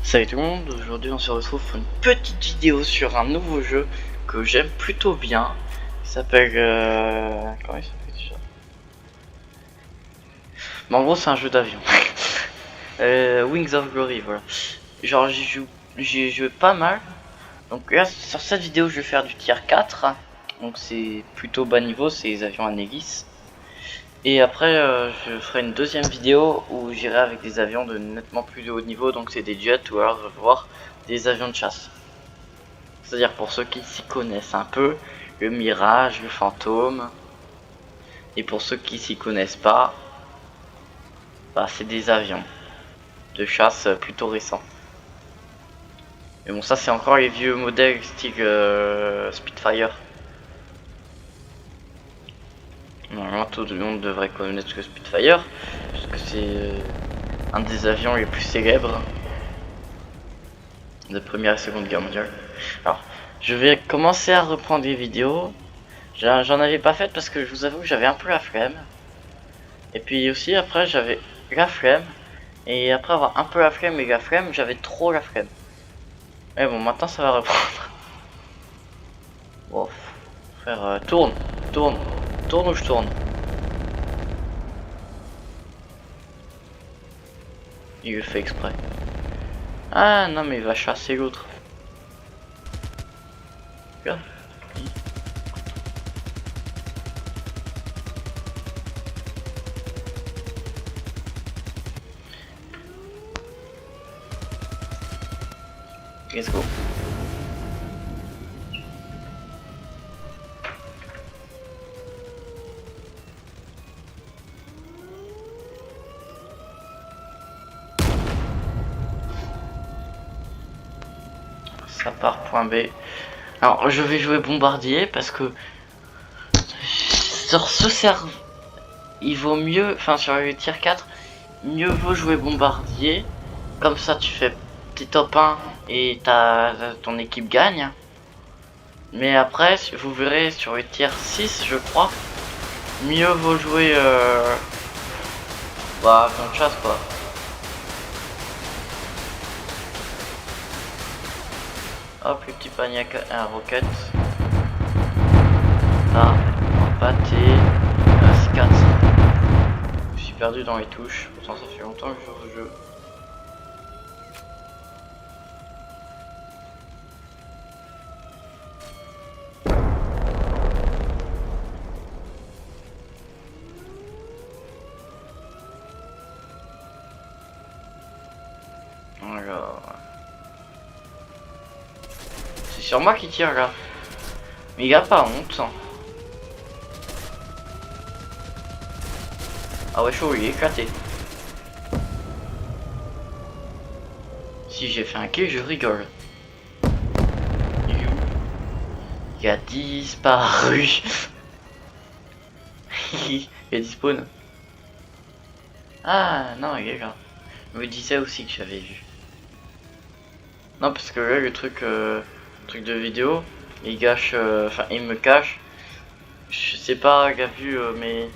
Salut tout le monde, aujourd'hui on se retrouve pour une petite vidéo sur un nouveau jeu que j'aime plutôt bien. Il s'appelle... Comment il s'appelle déjà? Mais en gros c'est un jeu d'avion. Wings of Glory, voilà. Genre j'y joue pas mal. Donc là sur cette vidéo je vais faire du tier 4. Donc c'est plutôt bas niveau, c'est les avions Aegis. Et après je ferai une deuxième vidéo où j'irai avec des avions de nettement plus haut niveau. Donc c'est des jets ou alors voir des avions de chasse. C'est-à-dire pour ceux qui s'y connaissent un peu, le Mirage, le Fantôme. Et pour ceux qui s'y connaissent pas, bah c'est des avions de chasse plutôt récents. Mais bon, ça c'est encore les vieux modèles style Spitfire. Normalement tout le monde devrait connaître le Spitfire, parce que c'est un des avions les plus célèbres de Première et Seconde Guerre mondiale. Alors, je vais commencer à reprendre les vidéos. J'en avais pas fait parce que je vous avoue que j'avais un peu la flemme. Et puis aussi après j'avais la flemme. Et après avoir un peu la flemme et la flemme, j'avais trop la flemme. Mais bon, maintenant ça va reprendre. Bon, frère, tourne ou je tourne. Il le fait exprès. Ah non mais il va chasser l'autre. Regarde. Let's go. Ça part point B. Alors je vais jouer bombardier parce que sur ce serveur il vaut mieux, enfin sur le tier 4, mieux vaut jouer bombardier. Comme ça tu fais petit top 1 et ton équipe gagne. Mais après vous verrez sur le tier 6 je crois, mieux vaut jouer bah avion de chasse quoi. Hop, le petit panier à roquette. Là, un pâté. C4. Je suis perdu dans les touches. Pourtant, ça fait longtemps que je joue au jeu. Alors. C'est sur moi qui tire là. Mais il a pas honte. Ah ouais, chaud, il est éclaté. Si j'ai fait un kill, je rigole. Il a disparu. Il a dispawn. Ah non, il est là. Je me disais aussi que j'avais vu. Non, parce que là, le truc de vidéo, il gâche, enfin, il me cache. Je sais pas, il a vu, mais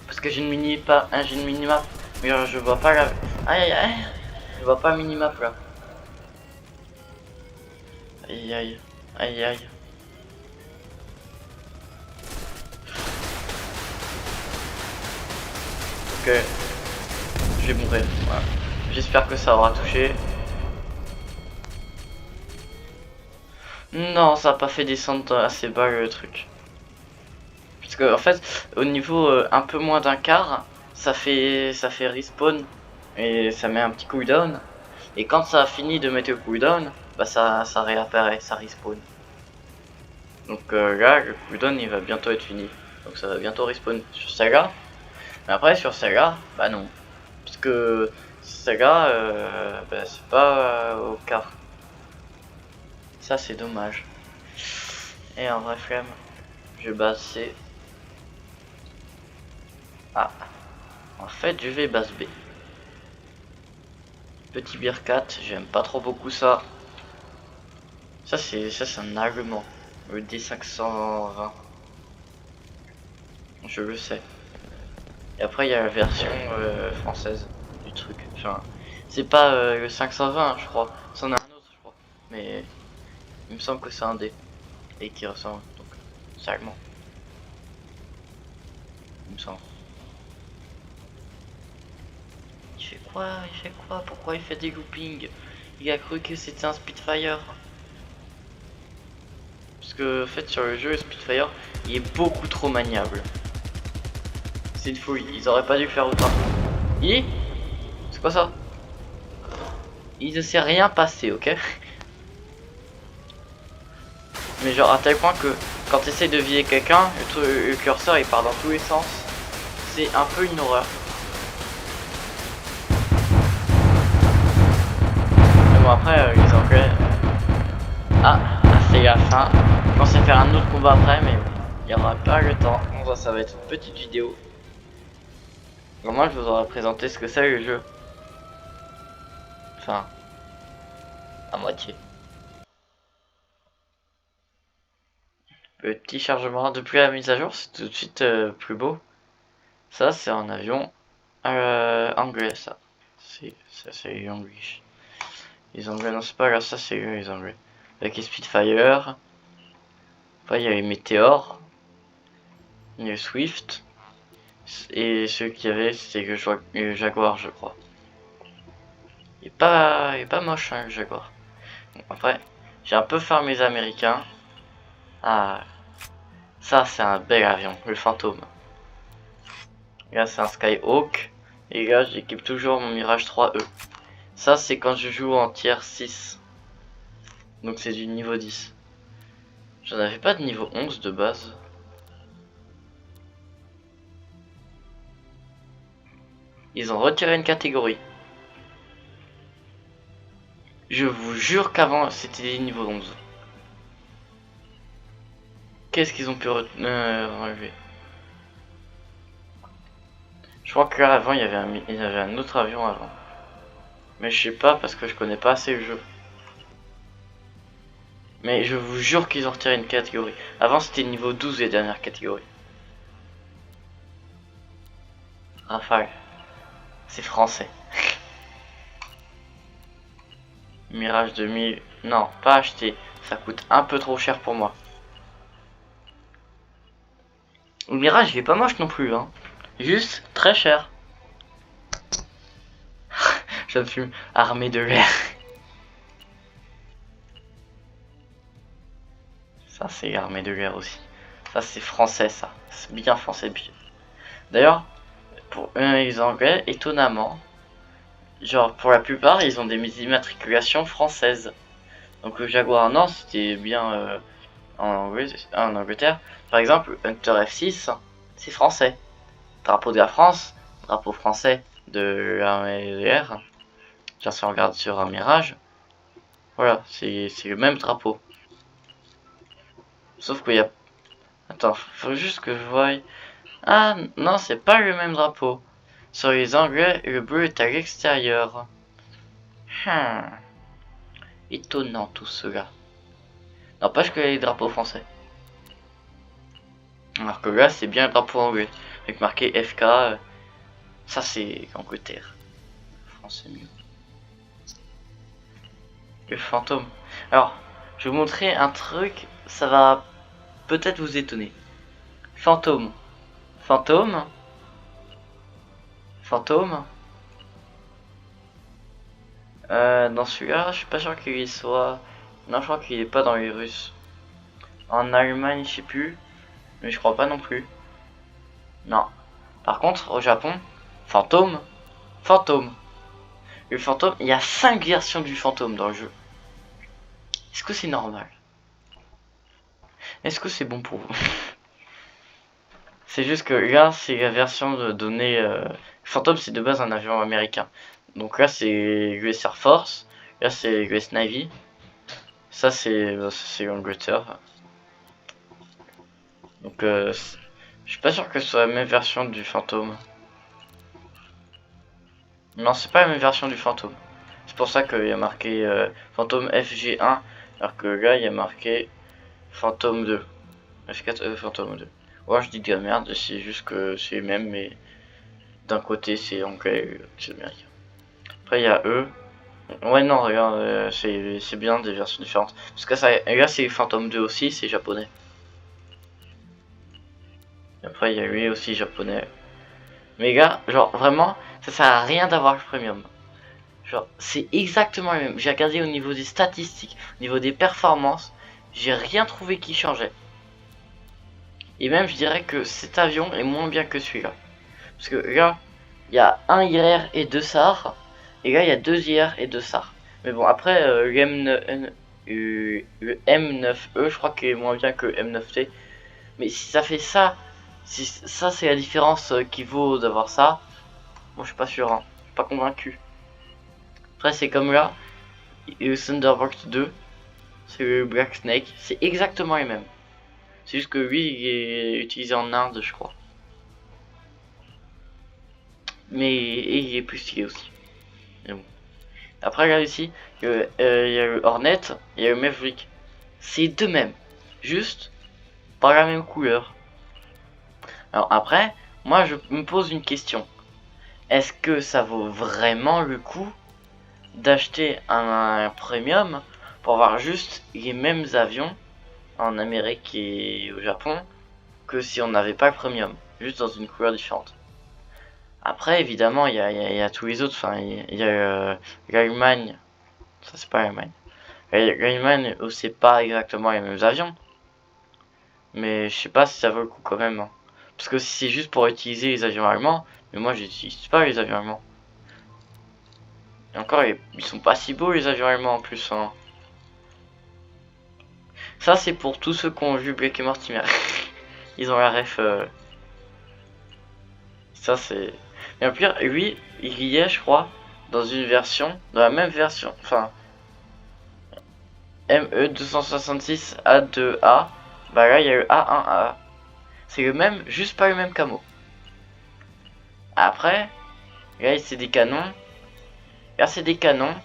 parce que j'ai une j'ai une minimap, mais je vois pas la. Aïe aïe aïe, je vois pas minimap là. Aïe aïe aïe aïe. Ok, je vais mourir. Voilà. J'espère que ça aura touché. Non, ça a pas fait descendre assez bas le truc. Parce que en fait, au niveau un peu moins d'un quart, ça fait respawn et ça met un petit cooldown. Et quand ça a fini de mettre le cooldown, bah ça réapparaît, ça respawn. Donc là, le cooldown il va bientôt être fini. Donc ça va bientôt respawn sur celle-là. Mais après sur celle-là, bah non. Parce que celle-là, bah, c'est pas au quart. Ça c'est dommage. Et en vrai flemme, je vais base C. Ah, en fait je vais base B. Petit beer 4, j'aime pas trop beaucoup ça. Ça c'est un argument. Le D520. Je le sais. Et après il y a la version française du truc. Enfin, C'est pas le 520, je crois. C'en a un autre, je crois. Mais il me semble que c'est un D. Et qui ressemble, donc, sérieusement. Il me semble. Il fait quoi? Il fait quoi? Pourquoi il fait des loopings? Il a cru que c'était un Spitfire. Parce que, en fait, sur le jeu, le Spitfire, il est beaucoup trop maniable. C'est une folie. Ils auraient pas dû faire autant. C'est quoi ça? Il ne s'est rien passé, ok? Mais genre à tel point que quand tu essaies de viser quelqu'un, le curseur il part dans tous les sens. C'est un peu une horreur. Mais bon après les Anglais. Ah, c'est la fin. Je pensais faire un autre combat après mais il n'y aura pas le temps. Bon ça va être une petite vidéo. Moi je vous aurais présenté ce que c'est le jeu. Enfin, à moitié. Petit chargement depuis la mise à jour, c'est tout de suite plus beau. Ça c'est un avion anglais ça. C'est les anglais. Les anglais, non c'est pas là, ça c'est les anglais. Avec les Spitfire. Après il y a les Météores. Il y a le Swift. Et ceux qu'il y avait c'était le Jaguar je crois. Il est pas moche hein, le Jaguar. Bon, après, j'ai un peu farmé les Américains. Ah, ça c'est un bel avion, le Fantôme. Là c'est un Skyhawk. Et là j'équipe toujours mon Mirage 3E. Ça c'est quand je joue en tier 6. Donc c'est du niveau 10. J'en avais pas de niveau 11 de base. Ils ont retiré une catégorie. Je vous jure qu'avant c'était des niveaux 11. Qu'est-ce qu'ils ont pu enlever? Je crois que là avant il y avait un autre avion avant. Mais je sais pas parce que je connais pas assez le jeu. Mais je vous jure qu'ils ont retiré une catégorie. Avant c'était niveau 12 les dernières catégories. Rafale. C'est français. Mirage 2000. Non, pas acheté. Ça coûte un peu trop cher pour moi. Le Mirage il est pas moche non plus hein. Juste très cher. Je me fume armée de l'air. Ça c'est l'armée de l'air aussi. Ça c'est français ça. C'est bien français. D'ailleurs, pour les anglais, étonnamment, genre pour la plupart ils ont des immatriculations françaises. Donc le Jaguar non c'était bien en Angleterre. Par exemple Hunter F6 c'est français. Drapeau de la France, drapeau français de l'armée de l'air. Tiens si on regarde sur un Mirage. Voilà, c'est le même drapeau. Sauf qu'il y a... Attends, faut juste que je voie... Ah non, c'est pas le même drapeau. Sur les Anglais, le bleu est à l'extérieur. Étonnant tout cela. N'empêche que les drapeaux français. Alors que là, c'est bien le drapeau anglais. Avec marqué FK. Ça, c'est Angleterre. France, c'est mieux. Le fantôme. Alors, je vais vous montrer un truc. Ça va peut-être vous étonner. Fantôme. Fantôme. Fantôme. Dans celui-là, je suis pas sûr qu'il soit... Non, je crois qu'il est pas dans les Russes. En Allemagne, je sais plus. Mais je crois pas non plus. Non. Par contre, au Japon, fantôme. Fantôme. Le fantôme, il y a 5 versions du fantôme dans le jeu. Est-ce que c'est normal? Est-ce que c'est bon pour vous? C'est juste que là, c'est la version de données... Fantôme, c'est de base un avion américain. Donc là, c'est US Air Force. Là, c'est US Navy. Ça, c'est l'Angleterre. Donc, je suis pas sûr que ce soit la même version du fantôme. Non, c'est pas la même version du fantôme. C'est pour ça qu'il y a marqué fantôme FG1. Alors que là, il y a marqué fantôme 2. F4 fantôme 2. Ouais, je dis de la merde, c'est juste que c'est le même, mais d'un côté c'est anglais et c'est américain. Après il y a eux. Ouais non regarde, c'est bien des versions différentes. Parce que ça, là c'est Phantom 2 aussi, c'est japonais. Et après il y a lui aussi japonais. Mais gars, genre vraiment, ça sert à rien d'avoir le premium. Genre c'est exactement le même. J'ai regardé au niveau des statistiques, au niveau des performances, j'ai rien trouvé qui changeait. Et même je dirais que cet avion est moins bien que celui-là. Parce que là, il y a un IR et 2 SAR. Et là, il y a 2 IR et 2 SAR. Mais bon, après, le M9E, je crois qu'il est moins bien que M9T. Mais si ça fait ça, si ça c'est la différence qui vaut d'avoir ça, moi je suis pas sûr, hein. Je suis pas convaincu. Après, c'est comme là, le Thunderbolt 2, c'est le Black Snake, c'est exactement les mêmes. C'est juste que lui, il est utilisé en Inde, je crois. Mais il est plus stylé aussi. Mais bon. Après, regarde ici, il y a le Hornet, il y a le Maverick. C'est deux mêmes, juste pas la même couleur. Alors après, moi je me pose une question. Est-ce que ça vaut vraiment le coup d'acheter un premium pour avoir juste les mêmes avions en Amérique et au Japon que si on n'avait pas le premium, juste dans une couleur différente? Après, évidemment, il y a tous les autres. Enfin, il y a l'Allemagne. Ça, c'est pas l'Allemagne. L'Allemagne, où c'est pas exactement les mêmes avions. Mais je sais pas si ça vaut le coup quand même, hein. Parce que si c'est juste pour utiliser les avions allemands, mais moi j'utilise pas les avions allemands. Et encore, ils sont pas si beaux les avions allemands en plus, hein. Ça, c'est pour tous ceux qui ont vu Black et Mortimer. Ils ont la ref. Ça, c'est. Et au pire, lui, il y est, je crois, dans une version, dans la même version, enfin, ME266 A2A. Bah là, il y a le A1A. C'est le même, juste pas le même camo. Après, là, c'est des canons. Là, c'est des canons.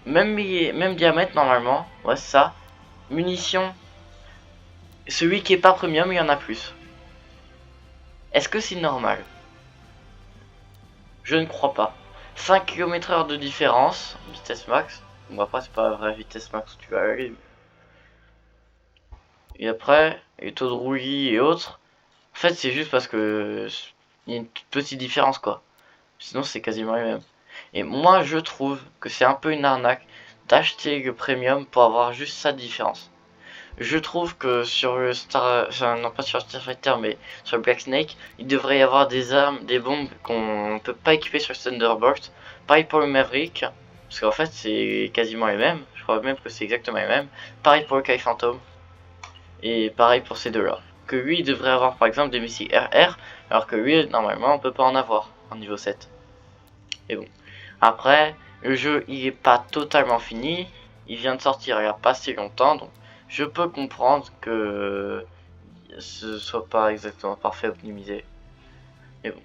Même diamètre normalement. Ouais, c'est ça. Munitions. Celui qui est pas premium, il y en a plus. Est-ce que c'est normal? Je ne crois pas. 5 km/h de différence. Vitesse max. Bon, après, c'est pas la vraie vitesse max où tu vas aller. Et après, les taux de roulis et autres. En fait, c'est juste parce que il y a une toute petite différence, quoi. Sinon, c'est quasiment les mêmes. Et moi, je trouve que c'est un peu une arnaque d'acheter le premium pour avoir juste sa différence. Je trouve que sur le Star... Enfin, non pas sur le Starfighter, mais sur le Black Snake, il devrait y avoir des armes, des bombes qu'on peut pas équiper sur le Thunderbolt. Pareil pour le Maverick, parce qu'en fait, c'est quasiment les mêmes. Je crois même que c'est exactement les mêmes. Pareil pour le Kai Phantom. Et pareil pour ces deux-là. Que lui, il devrait avoir par exemple des missiles RR, alors que lui, normalement, on peut pas en avoir en niveau 7. Et bon. Après, le jeu, il est pas totalement fini. Il vient de sortir il y a pas si longtemps, donc je peux comprendre que ce soit pas exactement parfait optimisé. Mais bon.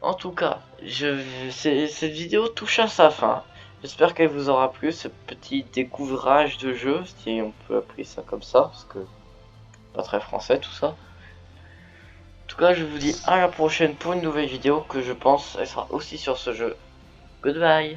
En tout cas, cette vidéo touche à sa fin. J'espère qu'elle vous aura plu, ce petit découvrage de jeu, si on peut appeler ça comme ça, parce que pas très français tout ça. En tout cas, je vous dis à la prochaine pour une nouvelle vidéo que je pense elle sera aussi sur ce jeu. Goodbye.